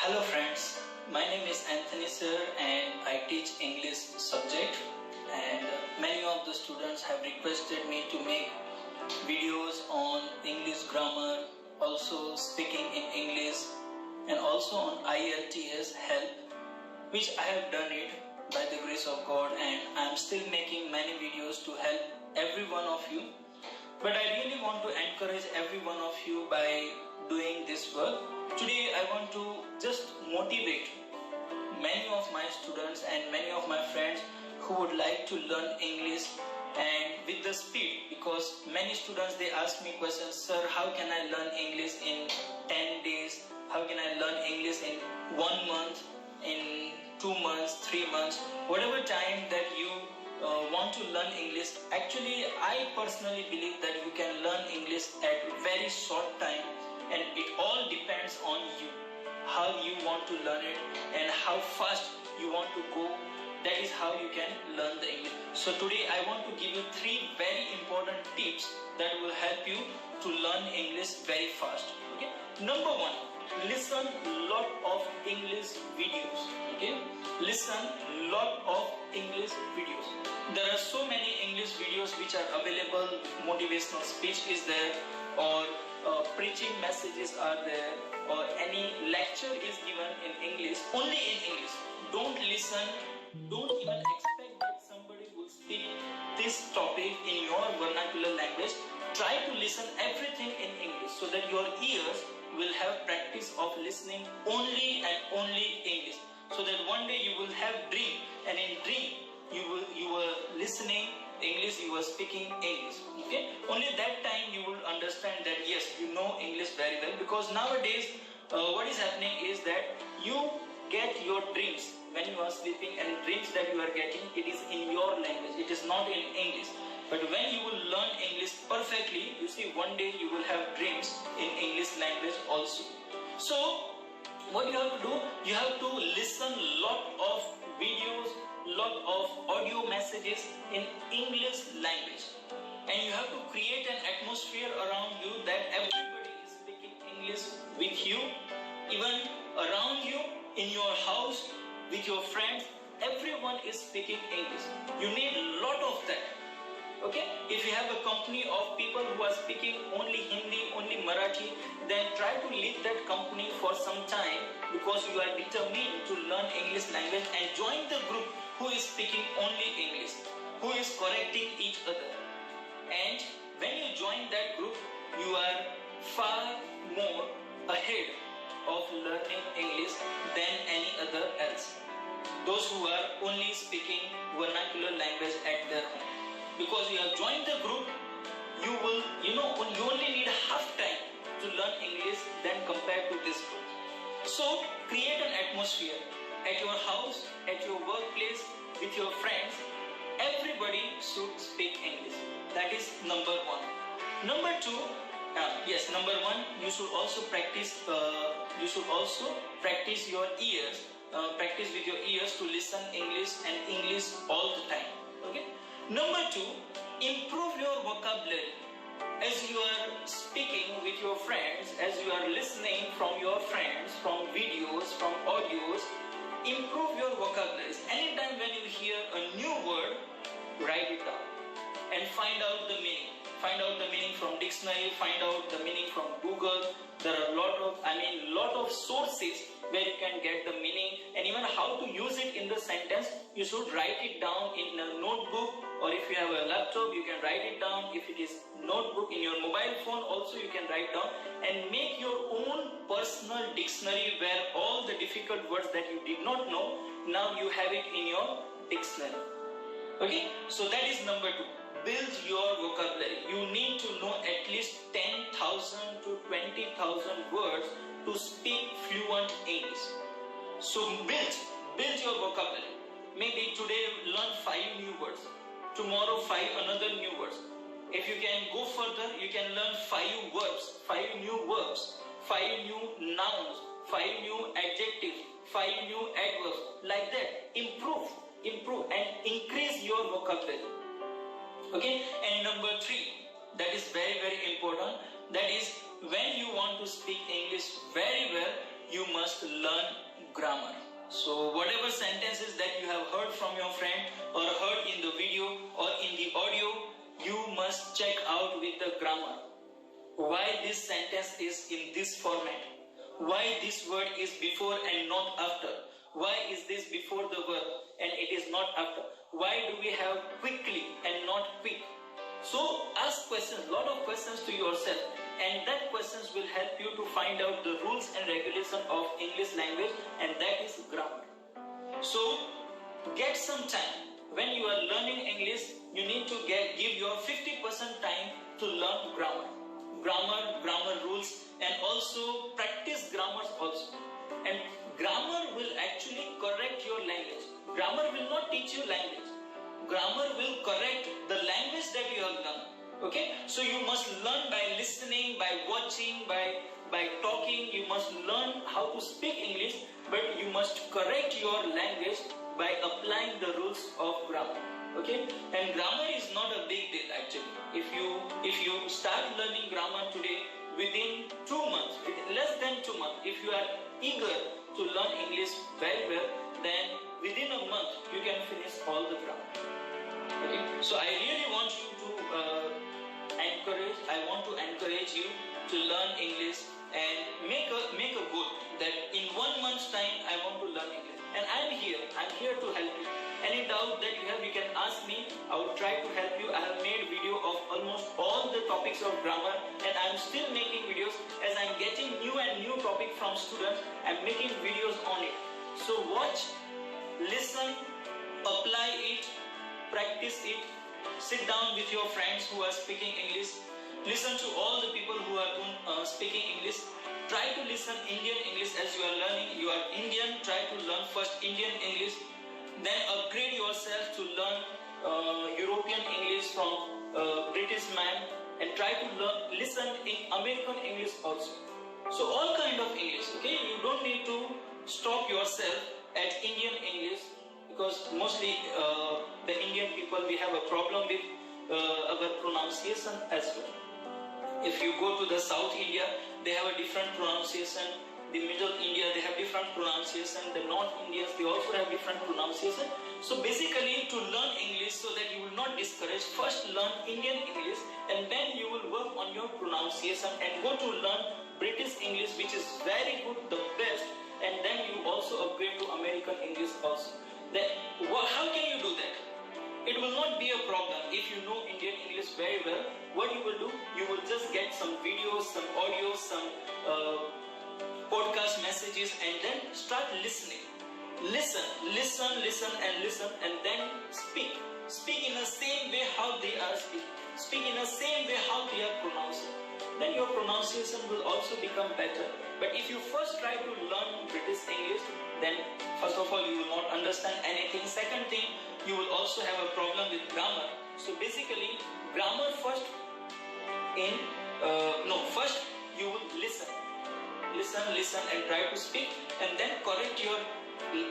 Hello friends, my name is Anthony sir and I teach English subject, and many of the students have requested me to make videos on English grammar, also speaking in English, and also on IELTS help, which I have done it by the grace of God, and I am still making many videos to help every one of you. But I really want to encourage every one of you by doing this work. Today I want to just motivate many of my students and many of my friends who would like to learn English and with the speed, because many students they ask me questions, sir, how can I learn English in 10 days? How can I learn English in 1 month, in 2 months, 3 months, whatever time that you want to learn English. Actually, I personally believe that you can learn English at very short time, and it all depends on you, how you want to learn it and how fast you want to go. That is how you can learn the English. So today I want to give you 3 very important tips that will help you to learn English very fast. Okay. Number 1, listen lot of English videos. Okay. Listen lot of English videos. There are so many English videos which are available. Motivational speech is there, or preaching messages are there, or any lecture is given in English, only in English. Don't listen, don't even expect that somebody will speak this topic in your vernacular language. Try to listen everything in English so that your ears will have practice of listening only and only English, so that one day you will have dream, and in dream you were listening English, you were speaking English. Okay, only that time you will understand that yes, you know English very well. Because nowadays what is happening is that you get your dreams when you are sleeping, and dreams that you are getting, it is in your language, it is not in English. But when you will learn English perfectly, you see, one day you will have dreams in English language also. So what you have to do, you have to listen lot of videos, lot of audio messages in English language, and you have to create an atmosphere around you that everybody is speaking English with you, even around you, in your house, with your friends, everyone is speaking English. You need a lot of that. Okay, if you have a company of people who are speaking only Hindi, only Marathi, then try to leave that company for some time, because you are determined to learn English language, and join the group who is speaking only English, who is correcting each other. And when you join that group, you are far more ahead of learning English than any other else. Those who are only speaking vernacular language at their home. Because you have joined the group, you only need half time to learn English than compared to this group. So create an atmosphere at your house, at your workplace, with your friends. Everybody should speak English. That is number 1. Number 2, number 1, you should also practice. You should also practice your ears. Practice with your ears to listen English and English all the time. Okay. Number 2, improve your vocabulary. As you are speaking with your friends, as you are listening from your friends, from videos, from audios, improve your vocabularies. Anytime when you hear a new word, write it down and find out the meaning. Find out the meaning from dictionary, find out the meaning from Google. There are lot of sources where you can get the meaning, and even how to use it in the sentence. You should write it down in a notebook, or if you have a laptop, you can write it down. If it is notebook in your mobile phone, also you can write down, and make your own personal dictionary where all the difficult words that you did not know, now you have it in your dictionary. Okay, so that is number 2. Build your vocabulary. You need to know at least 10,000 to 20,000 words to speak fluent English. So build your vocabulary. Maybe today learn 5 new words, tomorrow 5 another new words. If you can go further, you can learn 5 verbs, 5 new verbs, 5 new nouns, 5 new adjectives, 5 new adverbs. Like that, improve and increase your vocabulary. Okay, and number 3, that is very, very important. That is, when you want to speak English very well, you must learn grammar. So whatever sentences that you have heard from your friend or heard in the video or in the audio, you must check out with the grammar. Why this sentence is in this format? Why this word is before and not after? Why is this before the verb and it is not after? Why do we have quickly and not quick? So ask questions, lot of questions to yourself, and that questions will help you to find out the rules and regulations of English language, and that is grammar. So get some time. When you are learning English, you need to give your 50% time to learn grammar. Grammar rules, and also practice grammars also. And grammar will actually correct your language. Grammar will not teach you language. Grammar will correct the language that you have learned. Okay? So you must learn by listening, by watching, by talking. You must learn how to speak English, but you must correct your language by applying the rules of grammar. Okay? And grammar is not a big deal actually. If you start learning grammar today, within 2 months, less than 2 months, if you are eager to learn English very well, then within a month you can finish all the grammar. Okay? So I really want you to encourage you to learn English and make a goal that in 1 month's time I want to learn English. And I'm here to help you. Any doubt that you have, you can ask me. I will try to help you. I have made video of almost all the topics of grammar, and I'm still making videos. As I'm getting new and new topic from students, I'm making videos on it. So watch, listen, apply it, practice it. Sit down with your friends who are speaking English. Listen to all the people who are speaking English. Try to listen Indian English as you are learning. You are Indian, try to learn first Indian English. Then upgrade yourself to learn European English from British man, and try to listen in American English also. So all kind of English, okay? You don't need to stop yourself at Indian English, because mostly the Indian people, we have a problem with our pronunciation as well. If you go to the South India, they have a different pronunciation. The Middle India, they have different pronunciation. The North Indians, they also have different pronunciation. So basically, to learn English so that you will not discourage, first learn Indian English, and then you will work on your pronunciation and go to learn British English, which is very good, the best, and then you also upgrade to American English also. Then, how can you do that? It will not be a problem if you know Indian English very well. What you will do, you will just get some videos, some audios, some podcast messages, and then start listening. Listen, and then speak. Speak in the same way how they are speaking. Speak in the same way how they are pronouncing. Then your pronunciation will also become better. But if you first try to learn British English, then first of all you will not understand anything. Second thing, you will also have a problem with grammar. So basically, grammar first you will listen and try to speak, and then correct your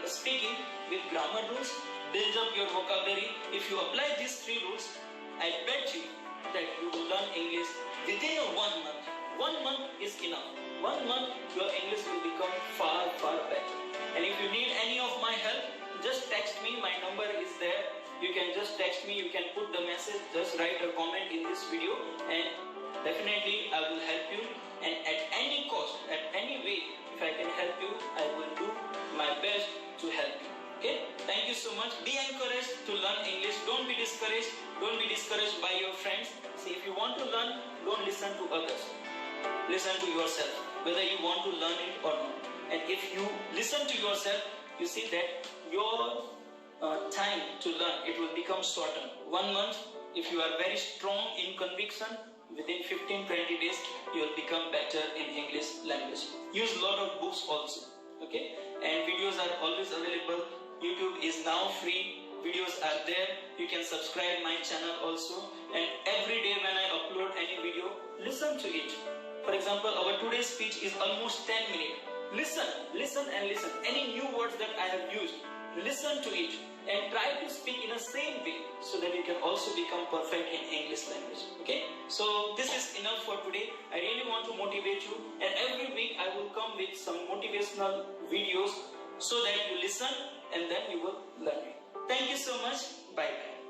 speaking with grammar rules, build up your vocabulary. If you apply these 3 rules, I bet you that you will learn English within 1 month. 1 month is enough. 1 month your English will become far better. And if you need any of my help, just text me. My number is there. You can just text me. You can put the message. Just write a comment in this video, and definitely I will help you. And at any cost, at any way, if I can help you, I will do my best to help you. Okay? Thank you so much. Be encouraged to learn English. Don't be discouraged. Don't be discouraged by your friends. See, if you want to learn, don't listen to others. Listen to yourself, whether you want to learn it or not. And if you listen to yourself, you see that your time to learn, it will become shorter. 1 month, if you are very strong in conviction, within 15-20 days, you will become better in English language. Use a lot of books also. Okay? And videos are always available. YouTube is now free. Videos are there. You can subscribe my channel also. And every day when I upload any video, listen to it. For example, our today's speech is almost 10 minutes. listen and listen. Any new words that I have used, listen to it and try to speak in the same way so that you can also become perfect in English language. Okay, so this is enough for today. I really want to motivate you, and every week I will come with some motivational videos so that you listen and then you will learn it. Thank you so much. Bye bye.